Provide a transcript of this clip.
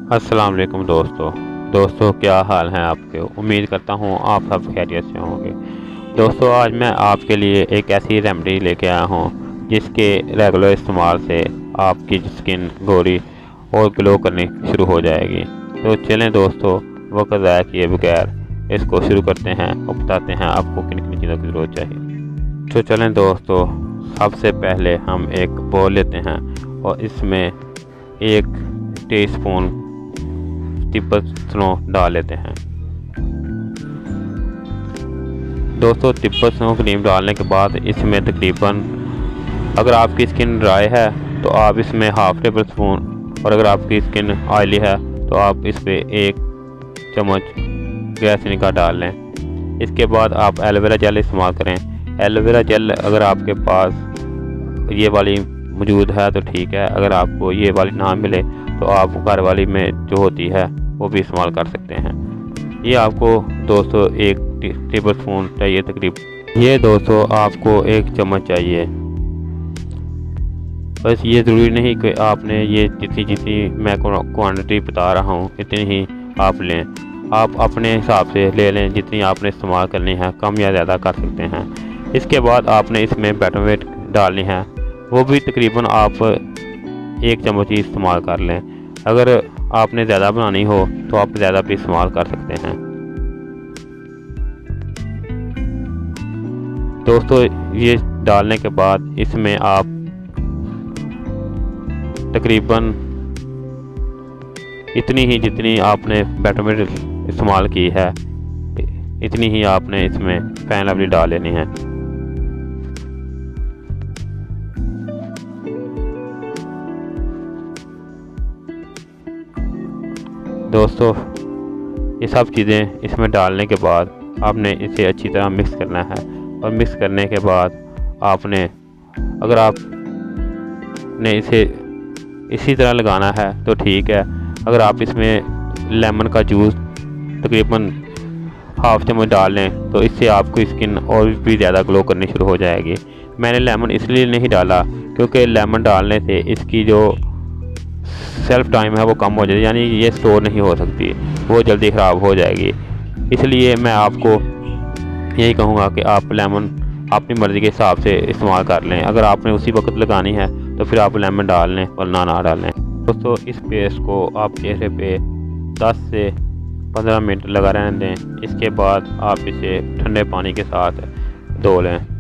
अस्सलाम वालेकुम दोस्तों क्या हाल हैं आपके। उम्मीद करता हूँ आप सब खैरियत से होंगे। दोस्तों आज मैं आपके लिए एक ऐसी रेमेडी लेके आया हूँ जिसके रेगुलर इस्तेमाल से आपकी स्किन गोरी और ग्लो करनी शुरू हो जाएगी। तो चलें दोस्तों, वक्त ज़ाया किए बगैर इसको शुरू करते हैं और बताते हैं आपको किन किन चीज़ों की ज़रूरत चाहिए। तो चलें दोस्तों, सबसे पहले हम एक बोल लेते हैं और इसमें 1 टीस्पून तिब्बत स्नो डाल लेते हैं। दोस्तों तिब्बत स्नो क्रीम डालने के बाद इसमें तकरीबन, अगर आपकी स्किन ड्राई है तो आप इसमें हाफ टेबल स्पून, और अगर आपकी स्किन ऑयली है तो आप इस पर 1 चम्मच ग्लिसरीन का डाल लें। इसके बाद आप एलोवेरा जेल इस्तेमाल करें। एलोवेरा जेल अगर आपके पास ये वाली मौजूद है तो ठीक है, अगर आपको ये वाली ना मिले तो आप घर वाली में जो होती है वो भी इस्तेमाल कर सकते हैं। ये आपको दोस्तों 1 टेबल स्पून चाहिए तकरीबन। ये दोस्तों आपको 1 चम्मच चाहिए। बस ये ज़रूरी नहीं कि आपने ये जितनी मैं क्वांटिटी बता रहा हूँ इतनी ही आप लें। आप अपने हिसाब से ले लें, जितनी आपने इस्तेमाल करनी है, कम या ज़्यादा कर सकते हैं। इसके बाद आपने इसमें बेटावेट डालनी है, वो भी तकरीबन आप 1 चम्मच ही इस्तेमाल कर लें। अगर आपने ज़्यादा बनानी हो तो आप ज़्यादा भी इस्तेमाल कर सकते हैं। दोस्तों ये डालने के बाद इसमें आप तकरीबन इतनी ही जितनी आपने बेटावेट इस्तेमाल की है इतनी ही आपने इसमें फेयर लवली डाल लेनी है। दोस्तों ये सब चीज़ें इसमें डालने के बाद आपने इसे अच्छी तरह मिक्स करना है, और मिक्स करने के बाद आपने, अगर आपने इसे इसी तरह लगाना है तो ठीक है। अगर आप इसमें लेमन का जूस तकरीबन हाफ चम्मच डाल लें तो इससे आपकी स्किन और भी ज़्यादा ग्लो करनी शुरू हो जाएगी। मैंने लेमन इसलिए नहीं डाला क्योंकि लेमन डालने से इसकी जो सेल्फ टाइम है वो कम हो जाएगी, यानी ये स्टोर नहीं हो सकती, वो जल्दी ख़राब हो जाएगी। इसलिए मैं आपको यही कहूँगा कि आप लेमन अपनी मर्ज़ी के हिसाब से इस्तेमाल कर लें। अगर आपने उसी वक्त लगानी है तो फिर आप लेमन डाल लें वरना ना डालें। दोस्तों इस पेस्ट को आप चेहरे पे 10 से 15 मिनट लगा रहने दें। इसके बाद आप इसे ठंडे पानी के साथ धो लें।